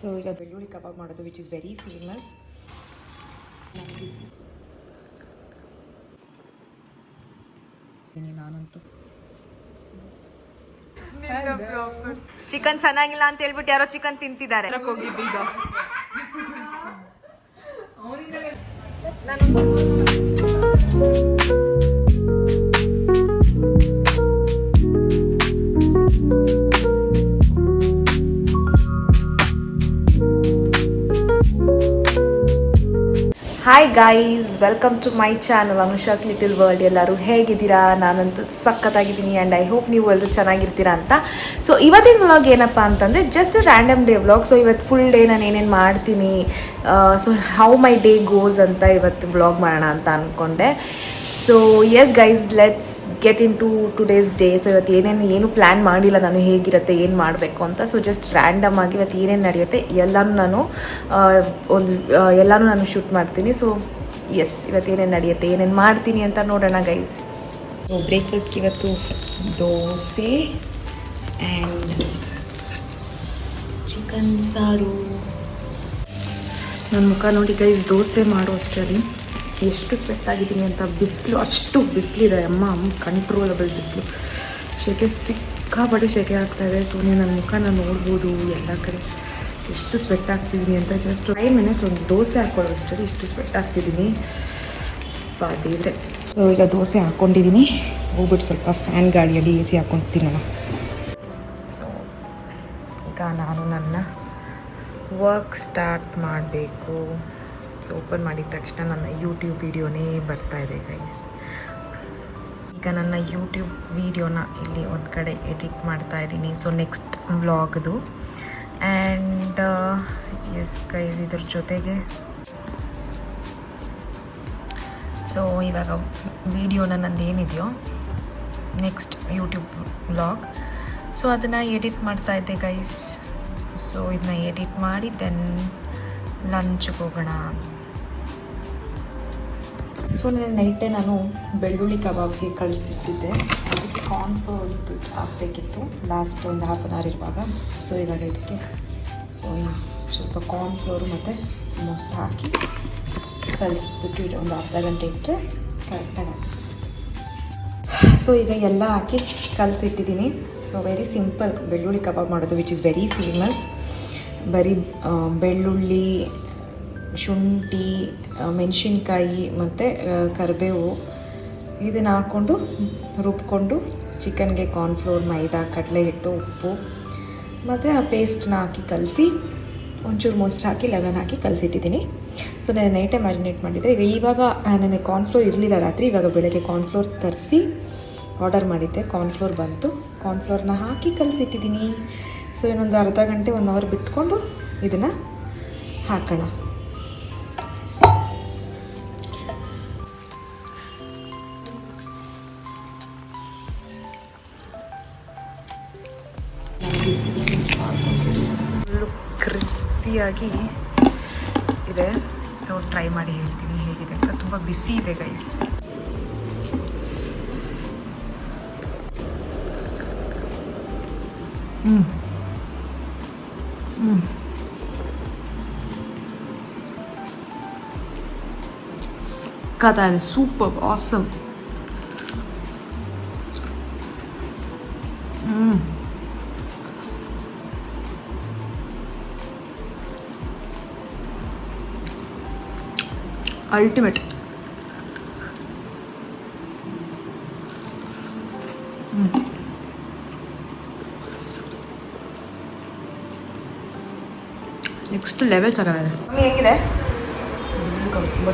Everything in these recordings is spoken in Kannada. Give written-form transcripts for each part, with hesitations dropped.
ಸೊ ಈಗ ಬೆಳ್ಳುಳ್ಳಿ ಕಬಾಬ್ ಮಾಡೋದು ವಿಚ್ ಇಸ್ ವೆರಿ ಫೇಮಸ್. ನಾನಂತೂ ಚಿಕನ್ ಚೆನ್ನಾಗಿಲ್ಲ ಅಂತ ಹೇಳ್ಬಿಟ್ಟು ಯಾರೋ ಚಿಕನ್ ತಿಂತಿದ್ದಾರೆ. ಹೋಗಿದ್ದು ಈಗ hi guys, welcome to my channel Anusha's little world. ಎಲ್ಲರೂ ಹೇಗಿದ್ದೀರಾ? ನಾನಂತೂ ಸಖತ್ತಾಗಿದ್ದೀನಿ ಆ್ಯಂಡ್ ಐ ಹೋಪ್ ನೀವು ಎಲ್ಲರೂ ಚೆನ್ನಾಗಿರ್ತೀರಾ ಅಂತ. ಸೊ ಇವತ್ತಿನ ವ್ಲಾಗ್ ಏನಪ್ಪ ಅಂತಂದರೆ just random day vlog. So ಇವತ್ತು ಫುಲ್ ಡೇ ನಾನು ಏನೇನು ಮಾಡ್ತೀನಿ, so how my day goes ಅಂತ ಇವತ್ತು ವ್ಲಾಗ್ ಮಾಡೋಣ ಅಂತ ಅಂದ್ಕೊಂಡೆ. So yes guys, let's get into today's day. So ಇವತ್ತು ಏನು ಪ್ಲ್ಯಾನ್ ಮಾಡಿಲ್ಲ ನಾನು, ಹೇಗಿರುತ್ತೆ ಏನು ಮಾಡಬೇಕು ಅಂತ. ಸೊ ಜಸ್ಟ್ ರ್ಯಾಂಡಮ್ ಆಗಿ ಇವತ್ತು ಏನೇನು ನಡೆಯುತ್ತೆ ಎಲ್ಲನೂ ನಾನು ಶೂಟ್ ಮಾಡ್ತೀನಿ. ಸೊ ಎಸ್, ಇವತ್ತು ಏನೇನು ನಡೆಯುತ್ತೆ, ಏನೇನು ಮಾಡ್ತೀನಿ ಅಂತ ನೋಡೋಣ ಗೈಸ್. ಸೊ ಬ್ರೇಕ್ಫಾಸ್ಟ್ಗೆ ಇವತ್ತು ದೋಸೆ ಆ್ಯಂಡ್ ಚಿಕನ್ ಸಾರು. ನನ್ನ ಮುಖ ನೋಡಿ ಗೈಸ್, ದೋಸೆ ಮಾಡೋ ಅಷ್ಟರಲ್ಲಿ ಎಷ್ಟು ಸ್ವೆಟ್ ಆಗಿದ್ದೀನಿ ಅಂತ. ಬಿಸಿಲು, ಅಷ್ಟು ಬಿಸಿಲಿದೆ ಅಮ್ಮ, ಕಂಟ್ರೋಲಬಲ್ ಬಿಸಿಲು. ಸೆಕೆ ಸಿಕ್ಕಾಪಟ್ಟೆ ಸೆಕೆ ಆಗ್ತಾಯಿದೆ. ಸೊ ನೀವು ನನ್ನ ಮುಖನ ನೋಡ್ಬೋದು ಎಲ್ಲ ಕಡೆ ಎಷ್ಟು ಸ್ವೆಟ್ ಆಗ್ತಿದ್ದೀನಿ ಅಂತ. ಜಸ್ಟ್ 5 ಮಿನಿಟ್ಸ್ ಒಂದು ದೋಸೆ ಹಾಕ್ಕೊಳ್ಳೋ ಅಷ್ಟರಲ್ಲಿ ಇಷ್ಟು ಸ್ವೆಟ್ ಆಗ್ತಿದ್ದೀನಿ ದೇವ್ರೆ. ಸೊ ಈಗ ದೋಸೆ ಹಾಕ್ಕೊಂಡಿದ್ದೀನಿ, ಹೋಗ್ಬಿಟ್ಟು ಸ್ವಲ್ಪ ಫ್ಯಾನ್ ಗಾಳಿಯಲ್ಲಿ AC ಹಾಕ್ಕೊಳ್ತೀನಿ ನಾನು. ಸೊ ಈಗ ನಾನು ನನ್ನ ವರ್ಕ್ ಸ್ಟಾರ್ಟ್ ಮಾಡಬೇಕು. ಸೊ ಓಪನ್ ಮಾಡಿದ ತಕ್ಷಣ ನನ್ನ ಯೂಟ್ಯೂಬ್ ವೀಡಿಯೋನೇ ಬರ್ತಾಯಿದೆ ಗೈಸ್. ಈಗ ನನ್ನ ಯೂಟ್ಯೂಬ್ ವೀಡಿಯೋನ ಇಲ್ಲಿ ಒಂದು ಕಡೆ ಎಡಿಟ್ ಮಾಡ್ತಾಯಿದ್ದೀನಿ. ಸೊ ನೆಕ್ಸ್ಟ್ ವ್ಲಾಗ್ದು. ಆ್ಯಂಡ್ ಎಸ್ ಗೈಸ್, ಇದ್ರ ಜೊತೆಗೆ ಸೊ ಇವಾಗ ವೀಡಿಯೋನ ನಂದು ಏನಿದೆಯೋ ನೆಕ್ಸ್ಟ್ ಯೂಟ್ಯೂಬ್ ವ್ಲಾಗ್, ಸೊ ಅದನ್ನು ಎಡಿಟ್ ಮಾಡ್ತಾಯಿದ್ದೆ ಗೈಸ್. ಸೊ ಇದನ್ನ ಎಡಿಟ್ ಮಾಡಿ ದೆನ್ ಲಂಚ್ಗೆ ಹೋಗೋಣ. ಸೊ ನೈಟೇ ನಾನು ಬೆಳ್ಳುಳ್ಳಿ ಕಬಾಬ್ಗೆ ಕಳಿಸಿಟ್ಟಿದ್ದೆ. ಅದಕ್ಕೆ ಕಾರ್ನ್ಫ್ಲೋರ್ ಹಾಕಬೇಕಿತ್ತು ಲಾಸ್ಟ್ ಒಂದು 1/2 hour ಇರುವಾಗ. ಸೊ ಇವಾಗ ಇದಕ್ಕೆ ಸ್ವಲ್ಪ ಕಾರ್ನ್ಫ್ಲೋರು ಮತ್ತು ಮೊಸರು ಹಾಕಿ ಕಳಿಸ್ಬಿಟ್ಟು ಒಂದು ಅರ್ಧ ಗಂಟೆ ಇಟ್ಟರೆ ಕರೆಕ್ಟಾಗಿ ಆಗುತ್ತೆ. ಸೊ ಈಗ ಎಲ್ಲ ಹಾಕಿ ಕಲಸಿಟ್ಟಿದ್ದೀನಿ. ಸೊ ವೆರಿ ಸಿಂಪಲ್ ಬೆಳ್ಳುಳ್ಳಿ ಕಬಾಬ್ ಮಾಡೋದು ವಿಚ್ ಇಸ್ ವೆರಿ ಫೇಮಸ್. ಬರೀ ಬೆಳ್ಳುಳ್ಳಿ, ಶುಂಠಿ, ಮೆಣಸಿನ್ಕಾಯಿ ಮತ್ತು ಕರಿಬೇವು ಇದನ್ನು ಹಾಕ್ಕೊಂಡು ರುಬ್ಕೊಂಡು ಚಿಕನ್ಗೆ ಕಾರ್ನ್ಫ್ಲೋರ್, ಮೈದಾ, ಕಡಲೆ ಹಿಟ್ಟು, ಉಪ್ಪು ಮತ್ತು ಆ ಪೇಸ್ಟನ್ನ ಹಾಕಿ ಕಲಸಿ ಒಂಚೂರು ಮೊಸರು ಹಾಕಿ ಲೆಮನ್ ಹಾಕಿ ಕಲಸಿಟ್ಟಿದ್ದೀನಿ. ಸೊ ನಾನು ನೈಟೇ ಮ್ಯಾರಿನೇಟ್ ಮಾಡಿದ್ದೆ. ಇವಾಗ ನನಗೆ ಕಾರ್ನ್ಫ್ಲೋರ್ ಇರಲಿಲ್ಲ ರಾತ್ರಿ, ಇವಾಗ ಬೆಳಗ್ಗೆ ಕಾರ್ನ್ಫ್ಲೋರ್ ತರಿಸಿ ಆರ್ಡರ್ ಮಾಡಿದ್ದೆ. ಕಾರ್ನ್ಫ್ಲೋರ್ ಬಂತು, ಕಾರ್ನ್ಫ್ಲೋರ್ನ ಹಾಕಿ ಕಲಸಿಟ್ಟಿದ್ದೀನಿ. ಸೊ ಇನ್ನೊಂದು ಅರ್ಧ ಗಂಟೆ 1 hour ಬಿಟ್ಕೊಂಡು ಇದನ್ನು ಹಾಕೋಣ. ಫುಲ್ಲು ಕ್ರಿಸ್ಪಿಯಾಗಿ ಇದೆ. ಸೊ ಟ್ರೈ ಮಾಡಿ ಹೇಳ್ತೀನಿ ಹೇಗಿದೆ ಅಂತ. ತುಂಬ ಬಿಸಿ ಇದೆ ಗೈಸ್. ಸಕ್ಕತ್ತಾಗಿದೆ, super awesome. Ultimate. Next level ಚೆನ್ನಾಗಿದೆ. ಹೇಗಿದೆ? ತುಂಬ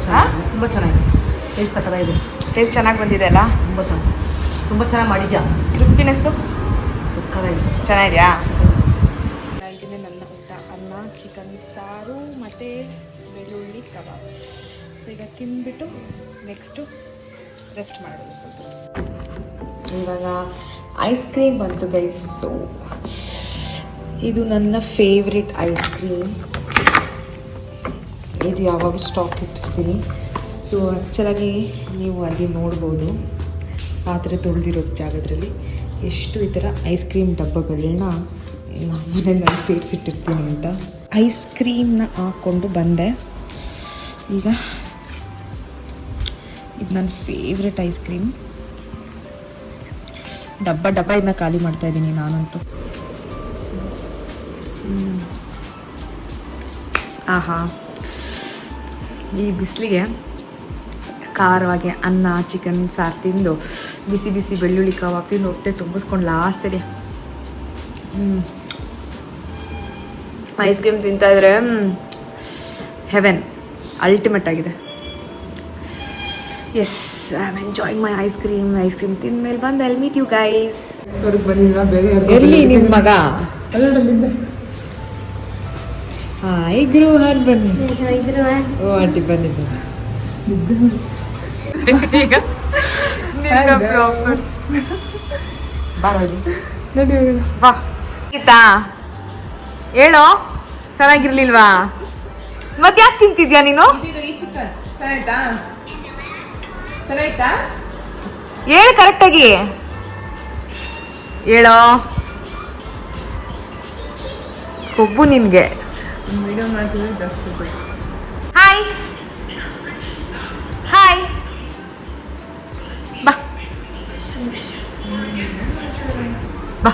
ಚೆನ್ನಾಗಿದೆ. ಟೇಸ್ಟ್ ಸಕ್ಕತ್ತಾಗಿದೆ. ಟೇಸ್ಟ್ ಚೆನ್ನಾಗಿ ಬಂದಿದೆ ಅಲ್ಲ? ತುಂಬ ಚೆನ್ನಾಗಿ ಮಾಡಿದ್ಯಾ. ಕ್ರಿಸ್ಪಿನೆಸ್ಸು ಸಕ್ಕತ್ತಾಗಿದೆ. ಚೆನ್ನಾಗಿದೆಯಾ? ಇದನ್ನೇ ನನ್ನ ಊಟ: ಅನ್ನ, ಚಿಕನ್ ಸಾರು ಮತ್ತು ಬೆಳ್ಳುಳ್ಳಿ ಕಬಾಬ್. ಸೊ ಈಗ ತಿಂದ್ಬಿಟ್ಟು ನೆಕ್ಸ್ಟು ರೆಸ್ಟ್ ಮಾಡೋದು ಸ್ವಲ್ಪ. ಇವಾಗ ಐಸ್ ಕ್ರೀಮ್ ಬಂತು ಗೈಸ್. ಸೊ ಇದು ನನ್ನ ಫೇವ್ರೆಟ್ ಐಸ್ ಕ್ರೀಮ್. ಇದು ಯಾವಾಗಲೂ ಸ್ಟಾಕ್ ಇಟ್ಟಿರ್ತೀನಿ. ಸೊ ಆ್ಯಕ್ಚುಲಾಗಿ ನೀವು ಅಲ್ಲಿ ನೋಡ್ಬೋದು ಪಾತ್ರೆ ತೊಳೆದಿರೋ ಜಾಗದಲ್ಲಿ ಎಷ್ಟು ಈ ಥರ ಐಸ್ ಕ್ರೀಮ್ ಡಬ್ಬಗಳನ್ನ ನಮ್ಮ ಮನೆಯಲ್ಲಿ ಸೇರಿಸಿಟ್ಟಿರ್ತೀನಿ ಅಂತ. ಐಸ್ ಕ್ರೀಮ್ನ ಹಾಕ್ಕೊಂಡು ಬಂದೆ. ಈಗ ಇದು ನನ್ನ ಫೇವ್ರೆಟ್ ಐಸ್ ಕ್ರೀಮ್. ಡಬ್ಬ ಇದನ್ನ ಖಾಲಿ ಮಾಡ್ತಾ ಇದ್ದೀನಿ ನಾನಂತೂ. ಆಹಾ, ಈ ಬಿಸಿಲಿಗೆ ಖಾರವಾಗಿ ಅನ್ನ ಚಿಕನ್ ಸಾರು ತಿಂದು ಬಿಸಿ ಬಿಸಿ ಬೆಳ್ಳುಳ್ಳಿ ಕಬಾಬ್ ತಿಂದು ಹೊಟ್ಟೆ ತುಂಬಿಸ್ಕೊಂಡು ಲಾಸ್ಟಲ್ಲಿ ಐಸ್ ಕ್ರೀಮ್ ತಿಂತಾ ಇದ್ರೆ ಹೆವೆನ್, ಅಲ್ಟಿಮೇಟ್ ಆಗಿದೆ. Yes, I am enjoying my ice cream ತಿಂದ ಮೇಲೆ ಬಂದು ಐಲ್ ಮೀಟ್ ಯು ಗೈಸ್. ಎಲ್ಲಿ ನಿಮ್ಮ ಮಗ? ಹಾಯ್ ಗೃಹರ್, ಬನ್ನಿ. ಓ ಆಂಟಿ ಬಂದಿದ್ದು ಈಗ ಪ್ರಾಪರ್ ಬಾ ಗೀತಾ, ಹೇಳೋ. ಚೆನ್ನಾಗಿರ್ಲಿಲ್ವಾ? ಮತ್ತೆ ಯಾಕೆ ತಿಂತಿದ್ಯಾ ನೀನು? ಹೇಳು ಕರೆಕ್ಟಾಗಿ ಹೇಳೋ. ಕೊಬ್ಬು ನಿನ್ಗೆ. ಹಾಯ್ ಹಾಯ್, ಬಾ ಬಾ.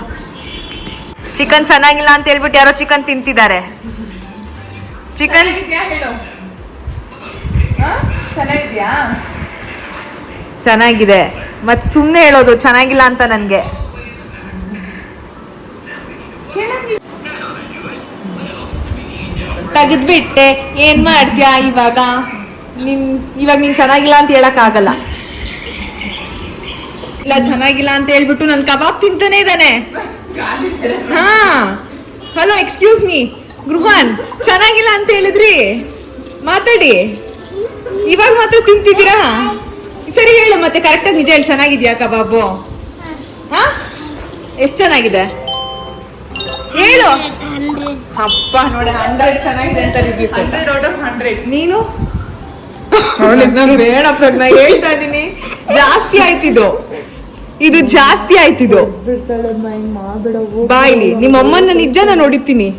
ಚಿಕನ್ ಚೆನ್ನಾಗಿಲ್ಲ ಅಂತ ಹೇಳ್ಬಿಟ್ಟು ಯಾರೋ ಚಿಕನ್ ತಿಂತಿದ್ದಾರೆ. ಚಿಕನ್ ಚೆನ್ನಾಗಿದೆ, ಮತ್ ಸುಮ್ನೆ ಹೇಳೋದು ಚೆನ್ನಾಗಿಲ್ಲ ಅಂತ ನನ್ಗೆ. ತೆಗೆದ್ಬಿಟ್ಟೆ, ಏನ್ ಮಾಡ್ತೀಯಾ ಇವಾಗ? ನೀನ್ ಚೆನ್ನಾಗಿಲ್ಲ ಅಂತ ಹೇಳಕ್ ಆಗಲ್ಲ. ಇಲ್ಲ ಚೆನ್ನಾಗಿಲ್ಲ ಅಂತ ಹೇಳ್ಬಿಟ್ಟು ನನ್ ಕಬಾಬ್ ತಿಂತಾನೆ ಇದ್ದಾನೆ. ಹಾ, ಹಲೋ, ಎಕ್ಸ್ಕ್ಯೂಸ್ ಮೀ ಗೃಹನ್, ಚೆನ್ನಾಗಿಲ್ಲ ಅಂತ ಹೇಳಿದ್ರಿ, ಮಾತಾಡಿ. ಇವಾಗ ಮಾತ್ರ ತಿಂತಿದ್ದೀರಾ? ಸರಿ ಹೇಳು ಮತ್ತೆ, ಕರೆಕ್ಟಾಗಿ ನಿಜ ಹೇಳಿ, ಚೆನ್ನಾಗಿದ್ಯಾ ಕಬಾಬು? ಹಾ, ಎಷ್ಟು ಚೆನ್ನಾಗಿದೆ ಹೇಳು. ಅಪ್ಪ ನೋಡಿ, 100 ಚೆನ್ನಾಗಿದೆ ಅಂತ ರಿವ್ಯೂ. 100 out of 100. ನೀನು ಬೇಡ ಪ್ರಜ್ಞಾ, ಹೇಳ್ತಾ ಇದೀನಿ, ಜಾಸ್ತಿ ಆಯ್ತಿದ್ದು, ಇದು ಜಾಸ್ತಿ ಆಯ್ತಿದ್ದು. ಬಾಯ್ಲಿ, ನಿಮ್ಮ ಅಮ್ಮನ ನಿಜನ ನೋಡಿರ್ತೀನಿ.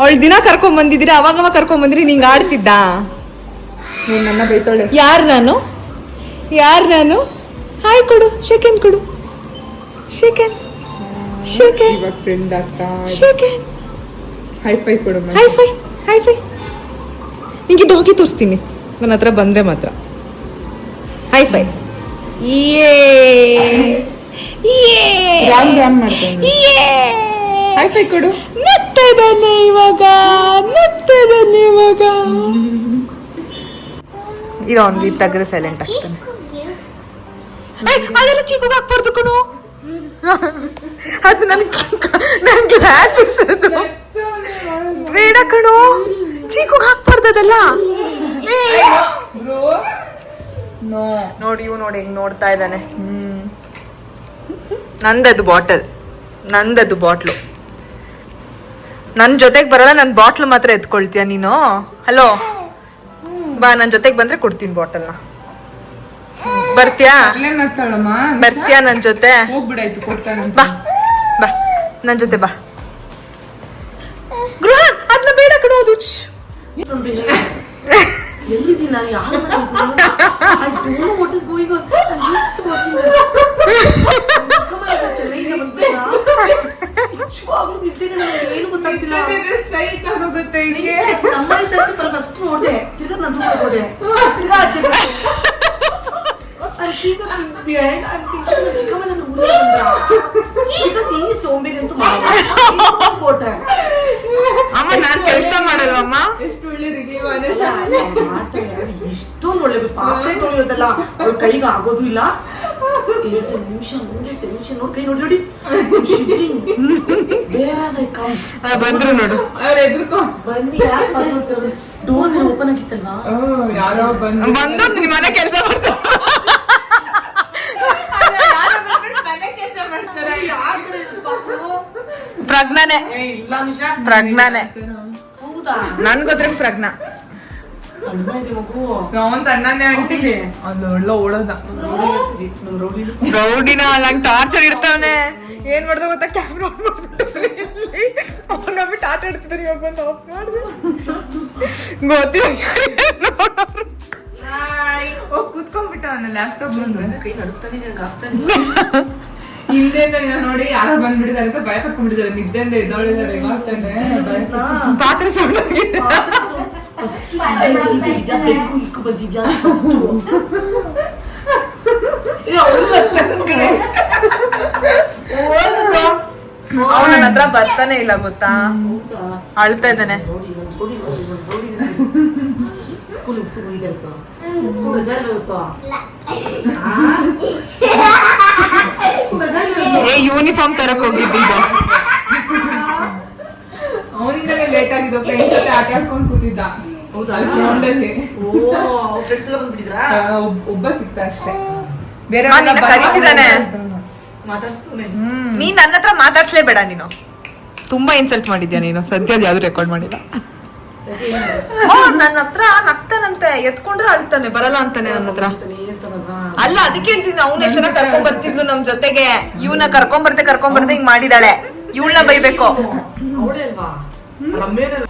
ಅವಳು ದಿನ ಕರ್ಕೊಂಡ್ ಬಂದಿದ್ದೀರಾ, ಅವಾಗ ಕರ್ಕೊಂಡ್ ಬಂದ್ರಿ, ನಿಂಗೆ ಆಡ್ತಿದ್ದ. ನನ್ನ ಬೈತಾಳೆ. ಯಾರು ನಾನು? ಹಾಯ್ ಕೊಡು, ಶೇಕೆನ್ ಕೊಡು, ಶೇಕೆನ್. ಹೈಫೈ ಕೊಡು, ಹೈಫೈ. ನಿಂಗೆ ಡಾಗಿ ತೋರಿಸ್ತೀನಿ ನನ್ನ ಹತ್ರ ಬಂದ್ರೆ ಮಾತ್ರ. ಹೈಫೈ. ರಾಮ್ ಮಾಡ್ತಾನೆ. ಹೈಫೈ ಕೊಡು. ನಗ್ತಾನೆ ಇವಾಗ. ಇರೋ ಅವ್ನಿಗೆ ತಗ್ರೆ ಸೈಲೆಂಟ್ ಆಗ್ತಾನೆ. ಅದೆಲ್ಲ ಚಿಕ್ಕ ಹಾಕ್ಬಾರ್ದು ಕಣು, ಅದು ನನ್ ಗ್ಲಾಸಸ್, ಅದು ಬೇಡ ಕಣು, ಚೀಕೋಗ್ ಹಾಕ್ಬಾರ್ದು ಅದೆಲ್ಲ. ನೋಡಿ, ಇವ್ ನೋಡಿ ಹೆಂಗ್ ನೋಡ್ತಾ ಇದ್ದಾನೆ. ನಂದದು ಬಾಟ್ಲು. ನನ್ ಜೊತೆಗ್ ಬರಲ್ಲ, ನನ್ ಬಾಟ್ಲು ಮಾತ್ರ ಎತ್ಕೊಳ್ತೀಯ ನೀನು? ಹಲೋ ಬಾ, ನನ್ ಜೊತೆಗ್ ಬಂದ್ರೆ ಕೊಡ್ತೀನಿ ಬಾಟಲ್ನ. ಬರ್ತೀಯಾ ನನ್ ಜೊತೆ? ಬಾ ನನ್ ಜೊತೆ ಬಾ. ಗೃಹ ಅದನ್ನ ಬೇಡ ಕಣೋ, ಅದು ಅಮ್ಮ ನಾನ್ ಕೆಲಸ ಮಾಡಲ್ವಮ್ಮ. ಇಷ್ಟೊಂದು ಒಳ್ಳೆ ಪಾತ್ರೆ ತೊಳೆಯೋದಲ್ಲ ಅವ್ರ ಕೈಗೆ ಆಗೋದು ಇಲ್ಲ. 2 ನಿಮಿಷ ಮುಂದೆ ಟೆನ್ಷನ್ ನೋಡಿ, ಕೈ ನೋಡಿ ಬಂದ್ರು ನೋಡು. ಡೋರ್ ಓಪನ್ ಆಗಿತ್ತಲ್ವಾ, ಬಂದು ನಿಮ್ ಮನೆ ಕೆಲಸ ಮಾಡ್ತಾರೆ. ಪ್ರಜ್ಞಾನೆ. ನನ್ ಗೊತ್ತಿರ ಪ್ರಜ್ಞಾ. ಸಣ್ಣ ಇದೆ ಮಗು. ಅವನ್ ಸಣ್ಣನೇ ಆಂಟಿ ಹೌದಿದೆ. ಅದು ಒಳ್ಳೆ ಓಡೋದ ರೌಡಿನ ಅಲ್ಲಂಗ್ ಟಾರ್ಚರ್ ಇಡ್ತಾವನೆ. ಏನ್ ಮಾಡ್ದ ಗೊತ್ತಾ, ಕ್ಯಾಮ್ರಾ ಆನ್ ಮಾಡ್ಬಿಟ್ಟು ಅವ್ನಬಿಟ್ಟು ಆಟ ಆಡ್ತಿದ್ದಾನೆ. ಇವಾಗ ಬಂದು ಆಫ್ ಮಾಡಿದೆ. ಗೊತ್ತಿಲ್ಲ ಕುತ್ಕೊಂಡ್ಬಿಟ್ಟ ಅವನ ಲ್ಯಾಪ್ಟಾಪ್ ಮುಂದೆ ಕೈ ನಡುತ್ತಾನೆ ನನಗೆ ಆಗ್ತಾನೆ. ಹಿಂದೆಯಿಂದ ನೋಡಿ ಯಾರು ಬಂದ್ಬಿಟ್ಟಿದ್ದಾರೆ ಅಂತ ಭಯ ಪಟ್ಕೊಂಡ್ಬಿಟ್ಟಿದ್ದಾರೆ. ನಿದ್ದೆಯಿಂದ ಎದ್ದೊಳಿದ್ದಾರೆ ಇವಾಗ್ತಾನೆ ಪಾತ್ರೆ ಸೌಂಡ್ ಫಸ್ಟ್ ಬೆಕ್ಕು ಇಕ್ಕು ಬಂದಿದ್ಯಾ ಫಸ್ಟ್ ಅವನ ನನ್ನ ಹತ್ರ ಬರ್ತಾನೆ ಇಲ್ಲ ಗೊತ್ತಾ, ಅಳ್ತಾ ಇದ್ದಾನೆ. ಯೂನಿಫಾರ್ಮ್ ತರಕ್ ಹೋಗಿದ್ದ. ಅವನಿಂದಲೇ ಲೇಟ್ ಆಗಿದ್ದು. ಫ್ರೆಂಡ್ಸ್ ಜೊತೆ ಆಟ ಆಡ್ಕೊಂಡು ಕೂತಿದ್ದ ಗ್ರೌಂಡ್ ಅಲ್ಲಿ. ಒಬ್ಬ ಸಿಕ್ತ ಅಷ್ಟೇ, ಬೇರೆ ಕರೀತಿದ್ದಾನೆ. ಮಾತಾಡ್ಸ್ತಾನೆ. ನೀನ್ ನನ್ನ ಹತ್ರ ಮಾತಾಡ್ಸ್ಲೇಬೇಡ. ನೀನು ತುಂಬಾ ಇನ್ಸಲ್ಟ್ ಮಾಡಿದ್ಯಾ ನೀನು. ಸದ್ಯದ ಯಾವ್ದು ರೆಕಾರ್ಡ್ ಮಾಡಿಲ್ಲ. ನನ್ನ ಹತ್ರ ನಗ್ತಾನಂತೆ, ಎತ್ಕೊಂಡ್ರೆ ಅಳ್ತಾನೆ, ಬರಲ್ಲ ಅಂತಾನೆ ನನ್ನ ಹತ್ರ. ಅಲ್ಲ ಅದಕ್ಕೆ ಅಂತಿದ್ದೆ, ಅವ್ನ ಎಷ್ಟನ ಕರ್ಕೊಂಡ್ ಬರ್ತಿದ್ಲು ನಮ್ ಜೊತೆಗೆ. ಇವ್ನ ಕರ್ಕೊಂಡ್ ಬರ್ತೆ ಹಿಂಗ್ ಮಾಡಿದಾಳೆ. ಇವಳನ್ನ ಬೈಬೇಕು. ಅವಳೇ ಅಲ್ವಾ ರಮ್ಯದಲ್ಲ.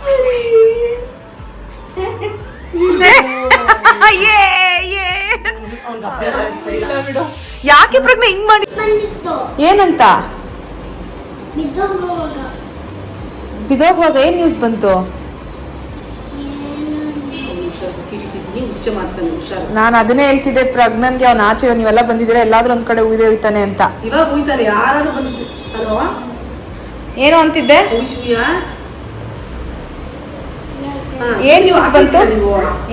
ಅವ್ನಿಗೆ ಅಭ್ಯಾಸ ಇಲ್ಲ. ಯಾಕೆ ಪ್ರಜ್ಞೆ ಹಿಂಗ್ ಮಾಡಿ? ಏನಂತ ಬಿದೋಗುವಾಗ ಏನ್ ನ್ಯೂಸ್ ಬಂತು? ಹುಚ್ಚ ಮಾಡ್ತಾನೆ, ಹುಷಾರು. ನಾನು ಅದನ್ನೇ ಹೇಳ್ತಿದ್ದೆ ಪ್ರಜ್ಞನ್ಗೆ, ಅವ್ನ ಆಚೆ ನೀವೆಲ್ಲ ಬಂದಿದ್ದೀರಾ, ಎಲ್ಲಾದ್ರೂ ಒಂದ್ ಕಡೆ ಉಯ್ದೇ ಹೋಯ್ತಾನೆ ಅಂತ. ಇವಾಗ ಹೋಯ್ತಾರೆ ಯಾರಾದ್ರೂ ಬಂದು. ಹಲೋ ಏನು ಅಂತಿದ್ದೆ? ವಿಶ್ವಿಯ ಏನ್ ನ್ಯೂಸ್ ಬಂತು?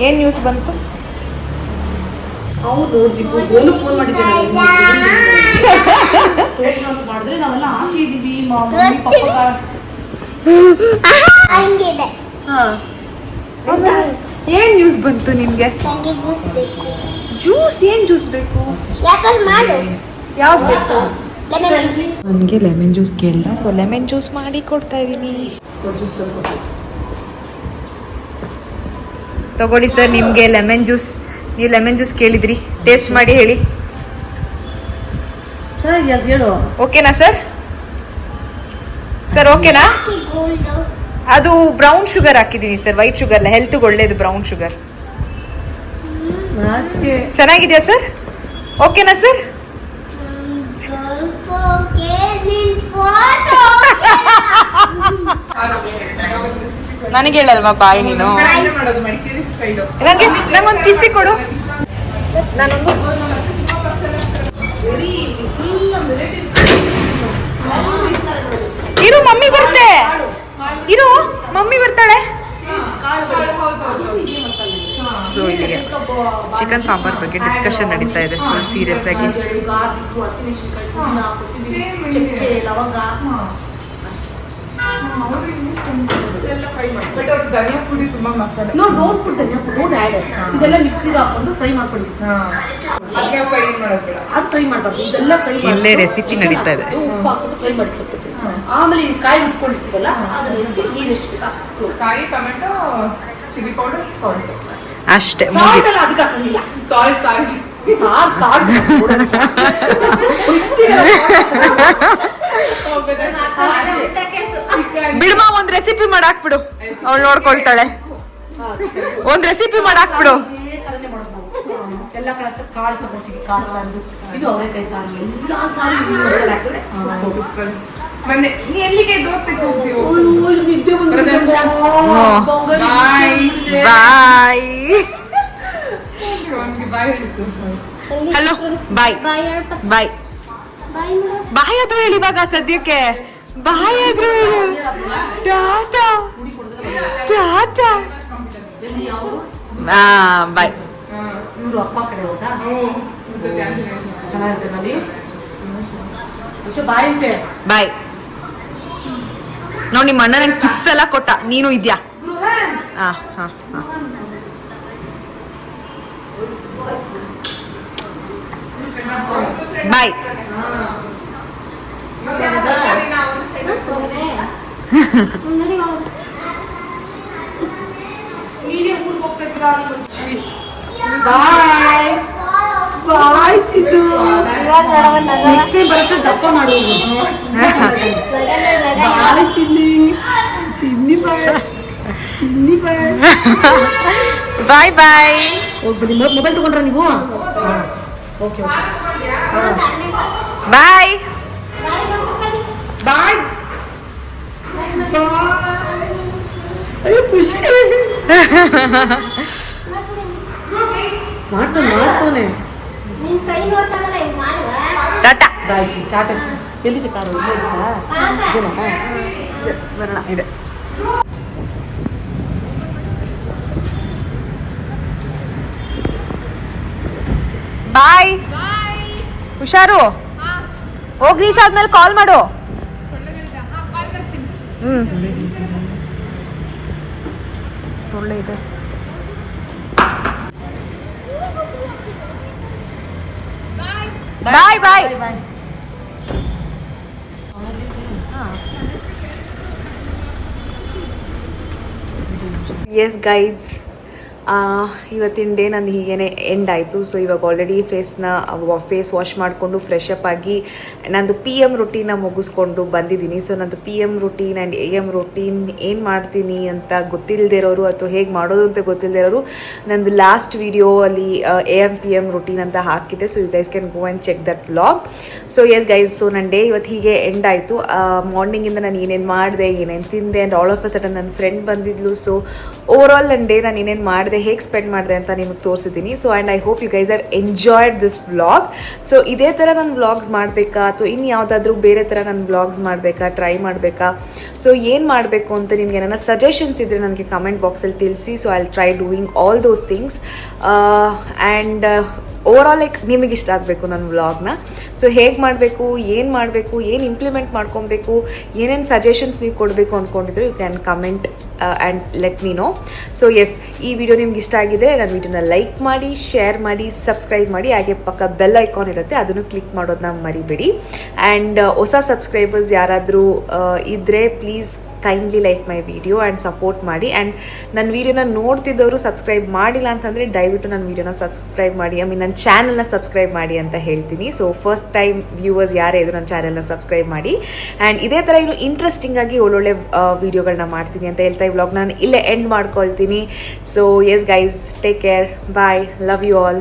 ಏನ್ ನ್ಯೂಸ್ ಬಂತು? ಅವ್ರು ನೋಡ್ದಿಪ್ಪು ಗೋಲು ಫೋನ್ ಮಾಡಿದ್ದೇನೆ ಮಾಡಿದ್ರೆ ನಾವೆಲ್ಲ ಆಚೆ ಇದೀವಿ. ಮಮ್ಮಿ ಪಪ್ಪ ಏನ್ ನ್ಯೂಸ್ ಬಂತು ನಿನ್ಗೆ? ಜ್ಯೂಸ್? ಏನ್ ಜ್ಯೂಸ್ ಬೇಕು? ಯಾವ್ದು ಬೇಕು? ನನಗೆ ಲೆಮನ್ ಜ್ಯೂಸ್ ಕೇಳ್ದ, ಸೊ ಲೆಮನ್ ಜ್ಯೂಸ್ ಮಾಡಿ ಕೊಡ್ತಾ ಇದೀನಿ. ತಗೊಳ್ಳಿ ಸರ್, ನಿಮ್ಗೆ ಲೆಮನ್ ಜ್ಯೂಸ್. ನೀವು ಲೆಮನ್ ಜ್ಯೂಸ್ ಕೇಳಿದ್ರಿ, ಟೇಸ್ಟ್ ಮಾಡಿ ಹೇಳಿ. ಚೆನ್ನಾಗಿ ಅದು ಹೇಳು. ಓಕೆನಾ ಸರ್? ಸರ್ ಓಕೆನಾ? ಅದು ಬ್ರೌನ್ ಶುಗರ್ ಹಾಕಿದ್ದೀನಿ ಸರ್, ವೈಟ್ ಶುಗರ್ ಅಲ್ಲ. ಹೆಲ್ತ್ಗೆ ಒಳ್ಳೇದು ಬ್ರೌನ್ ಶುಗರ್. ಚೆನ್ನಾಗಿದೆಯಾ ಸರ್? ಓಕೆನಾ ಸರ್? ನನಗೆ ಹೇಳಲ್ವಾ ಬಾಯಿ ನೀನು? ಮಾಡೋದು ಮಡಿಕೇರಿ ಸೈಡ್. ನಂಗೊಂದು ಕಿಸಿ ಕೊಡು. ನಾನೊಂದು ಇರು, ಮಮ್ಮಿ ಬರುತ್ತೆ. ಇರು, ಮಮ್ಮಿ ಬರ್ತಾಳೆ. ಸೊ ಇಲ್ಲಿಗೆ ಚಿಕನ್ ಸಾಂಬಾರ್ ಬಗ್ಗೆ ಡಿಸ್ಕಷನ್ ನಡೀತಾ ಇದೆ, ಫುಲ್ ಸೀರಿಯಸ್ ಆಗಿ. ಬಟ್ ಅವ್ರು ಧನಿಯಾ ಪುಡಿ ತುಂಬಾ ಮಸಾಲೆ. ಇದೆಲ್ಲ ಮಿಕ್ಸಿಗೆ ಹಾಕೊಂಡು ಫ್ರೈ ಮಾಡ್ಕೊಳ್ಳಿ. ಅದಕ್ಕೆ ಫ್ರೈ ಮಾಡೋದು ಬೇಡ. ಅದು ಫ್ರೈ ಮಾಡ್ಬಾರ್ದು, ಇದೆಲ್ಲ ಫ್ರೈ ಇಲ್ಲೇ ರೆಸಿಪಿ ನಡೀತಾ ಇದೆ. ಉಪ್ಪು ಹಾಕೊಂಡು ಫ್ರೈ ಮಾಡಿ ಸ್ವಲ್ಪ. ಆಮೇಲೆ ಈ ಕಾಯಿ ಇಟ್ಕೊಂಡಿರ್ತೀವಲ್ಲ ಅದನ್ನ ಎತ್ತಿ ನೀರೆಷ್ಟು ಬೇಕು ಕಾಯಿ, ಟೊಮೆಟೊ, ಚಿಲ್ಲಿ ಪೌಡರ್, ಸಾಲ್ಟ್ ಅಷ್ಟೇ. ಸಾಲ್ಟ್ ಎಲ್ಲ ಅದಕ್ಕೆ ಹಾಕಂಗಿಲ್ಲ. ಸಾಲ್ಟ್ ಸಾಲ್ಟ್ ಬಿಡ್ಮಾ, ಒಂದ್ ರೆಸಿಪಿ ಮಾಡಾಕ್ಬಿಡು, ಅವಳು ನೋಡ್ಕೊಳ್ತಾಳೆ. ಒಂದ್ ರೆಸಿಪಿ ಮಾಡಾಕ್ಬಿಡು. ಎಲ್ಲ ಕಡೆ ಕಾಳು ತಗೋತೀವಿ, ಕಾಳು ಸಾರು, ಇದು ಅವರೆಕಾಯಿ ಸಾರು, ಎಲ್ಲ ಸಾರು ಹಾಕಿದ್ರೆ ಮೊನ್ನೆ ನೀ ಎಲ್ಲಿಗೆ ಹೋಗ್ಬೇಕು? ನಿದ್ದೆ ಬಾಯ್. ಬಾಯ್ ಹಲೋ, ಬಾಯ್ ಬಾಯ್ ಬಾಯ್ ಆದ್ರೂ ಹೇಳಿ ಇವಾಗ ಸದ್ಯಕ್ಕೆ. ಬಾಯ್ ಆದ್ರೂ ಹೇಳು. ಟಾಟಾ ಟಾಟಾ. ಬಾಯ್. ಇವರು ಅಪ್ಪ ಕಡೆ ಹೋದಾ ಚೆನ್ನಾಗಿರುತ್ತೆ ಮಲ್ಲಿ. ಬಾಯ್ ಅಂತೆ. ಬಾಯ್. ನೋಡಿ ನಿಮ್ಮ ಅಣ್ಣ ನಂಗೆ ಕಿಸ್ ಎಲ್ಲ ಕೊಟ್ಟ, ನೀನು ಇದ್ಯಾ? ಬಾಯ್. ನೀವೇ ಊರಿಗೆ ಬಾಯ್ ಬಾಯ್ ಚಿನ್ನು. ನೆಕ್ಸ್ಟ್ ಟೈಮ್ ಬರೋಷ್ಟು ದಪ್ಪ ಮಾಡುವುದು. ಬಾಯ್ ಚಿನ್ನಿ ಚಿನ್ನಿ ಬಾಯ್ ಚಿನ್ನಿ ಬಾಯ್. ಬಾಯ್ ಬಾಯ್. ಹೋಗ್ಬನ್ನಿ. ಮೊಬೈಲ್ ತಗೊಂಡ್ರ ನೀವು? ಓಕೆ ಬಾಯ್ ಬಾಯ್. ಅಯ್ಯೋ ಖುಷಿ ಮಾಡ್ತಾನೆ. ನಿನ್ ಕೈ ನೋಡ್ತಾನಲ್ಲ ಹಿಂಗ್ ಮಾಡುವ. ಟಾಟಾ. ಬಾಯ್ ಚಿ ಟಾಟಾ ಚಿ. ಎಲ್ಲಿದೆ ಕಾರು? ಇಲ್ಲೇ ಇದೆಯಾ? ಬರೋಣ ಇದೆ. ಬಾಯ್. ಹುಷಾರು. ಹೋಗಿ ರೀಚ್ ಆದ್ಮೇಲೆ ಕಾಲ್ ಮಾಡು. ಒಳ್ಳೆ ಇದೆ. ಬಾಯ್ ಬಾಯ್. ಎಸ್ ಗೈಸ್, ಇವತ್ತಿನ ಡೇ ನಂದು ಹೀಗೇ ಎಂಡ್ ಆಯಿತು. ಸೊ ಇವಾಗ ಆಲ್ರೆಡಿ ಫೇಸ್ ವಾಶ್ ಮಾಡಿಕೊಂಡು ಫ್ರೆಶ್ ಅಪ್ ಆಗಿ ನಂದು PM ರೊಟೀನ ಮುಗಿಸ್ಕೊಂಡು ಬಂದಿದ್ದೀನಿ. ಸೊ ನಂದು PM routine and AM routine ಏನು ಮಾಡ್ತೀನಿ ಅಂತ ಗೊತ್ತಿಲ್ಲದೆ ಇರೋರು ಅಥವಾ ಹೇಗೆ ಮಾಡೋದು ಅಂತ ಗೊತ್ತಿಲ್ಲದೆ ಇರೋರು ನಂದು ಲಾಸ್ಟ್ ವಿಡಿಯೋ ಅಲ್ಲಿ AM PM ರೊಟೀನ್ ಅಂತ ಹಾಕಿದ್ದೆ. So you guys can go and check that vlog. So yes guys, so ನನ್ನ ಡೇ ಇವತ್ತು ಹೀಗೆ ಎಂಡ್ ಆಯಿತು. ಮಾರ್ನಿಂಗಿಂದ ನಾನು ಏನೇನು ಮಾಡಿದೆ, ಏನೇನು ತಿಂದೆ and all of a sudden ನನ್ನ ಫ್ರೆಂಡ್ ಬಂದಿದ್ಲು. ಸೊ ಓವರ್ ಆಲ್ ನನ್ನ ಡೇ ನಾನು ಏನೇನು ಮಾಡಿದೆ, ಹೇಗೆ ಸ್ಪೆಂಡ್ ಮಾಡಿದೆ ಅಂತ ನಿಮಗೆ ತೋರಿಸಿದ್ದೀನಿ. So and I hope you guys have enjoyed this vlog. So ಇದೇ ಥರ ನಾನು ವ್ಲಾಗ್ಸ್ ಮಾಡಬೇಕಾ ಅಥವಾ ಇನ್ನು ಯಾವುದಾದ್ರೂ ಬೇರೆ ಥರ ನಾನು ವ್ಲಾಗ್ಸ್ ಮಾಡಬೇಕಾ, ಟ್ರೈ ಮಾಡಬೇಕಾ, ಸೊ ಏನು ಮಾಡಬೇಕು ಅಂತ ನಿಮಗೆ ನನ್ನ ಸಜೆಷನ್ಸ್ ಇದ್ದರೆ ನನಗೆ ಕಮೆಂಟ್ ಬಾಕ್ಸಲ್ಲಿ ತಿಳಿಸಿ. So I will try doing all those things and over all like ನಿಮಗೆ ಇಷ್ಟ ಆಗಬೇಕು ನನ್ನ ವ್ಲಾಗ್ನ. ಸೊ ಹೇಗೆ ಮಾಡಬೇಕು, ಏನು ಇಂಪ್ಲಿಮೆಂಟ್ ಮಾಡ್ಕೊಬೇಕು, ಏನೇನು ಸಜೆಷನ್ಸ್ ನೀವು ಕೊಡಬೇಕು ಅಂದ್ಕೊಂಡಿದ್ರು you can comment and let me know. So yes, ಈ ವಿಡಿಯೋ ನಿಮ್ಗೆ ಇಷ್ಟ ಆಗಿದೆ ನನ್ನ ವಿಡಿಯೋನ ಲೈಕ್ ಮಾಡಿ, ಶೇರ್ ಮಾಡಿ, ಸಬ್ಸ್ಕ್ರೈಬ್ ಮಾಡಿ. ಹಾಗೆ ಪಕ್ಕ ಬೆಲ್ ಐಕಾನ್ ಇರುತ್ತೆ, ಅದನ್ನು ಕ್ಲಿಕ್ ಮಾಡೋದನ್ನ ಮರಿಬೇಡಿ. ಆ್ಯಂಡ್ ಹೊಸ ಸಬ್ಸ್ಕ್ರೈಬರ್ಸ್ ಯಾರಾದರೂ ಇದ್ದರೆ please kindly like my video and support ಮಾಡಿ. ಆ್ಯಂಡ್ ನನ್ನ ವೀಡಿಯೋನ ನೋಡ್ತಿದ್ದವರು ಸಬ್ಸ್ಕ್ರೈಬ್ ಮಾಡಿಲ್ಲ ಅಂತಂದರೆ ದಯವಿಟ್ಟು ನನ್ನ ವೀಡಿಯೋನ ಸಬ್ಸ್ಕ್ರೈಬ್ ಮಾಡಿ, ನನ್ನ ಚಾನಲ್ನ ಸಬ್ಸ್ಕ್ರೈಬ್ ಮಾಡಿ ಅಂತ ಹೇಳ್ತೀನಿ. ಸೊ ಫಸ್ಟ್ ಟೈಮ್ ವ್ಯೂವರ್ಸ್ ಯಾರೇ ಇದ್ರು ನನ್ನ ಚಾನಲ್ನ ಸಬ್ಸ್ಕ್ರೈಬ್ ಮಾಡಿ. ಆ್ಯಂಡ್ ಇದೇ ಥರ ಇನ್ನು ಇಂಟ್ರೆಸ್ಟಿಂಗ್ ಆಗಿ ಒಳ್ಳೊಳ್ಳೆ ವೀಡಿಯೋಗಳನ್ನ ಮಾಡ್ತೀನಿ ಅಂತ ಹೇಳ್ತಾ ಈ ವ್ಲಾಗ್ ನಾನು ಇಲ್ಲೇ ಎಂಡ್ ಮಾಡ್ಕೊಳ್ತೀನಿ. So yes guys, take care, bye, love you all.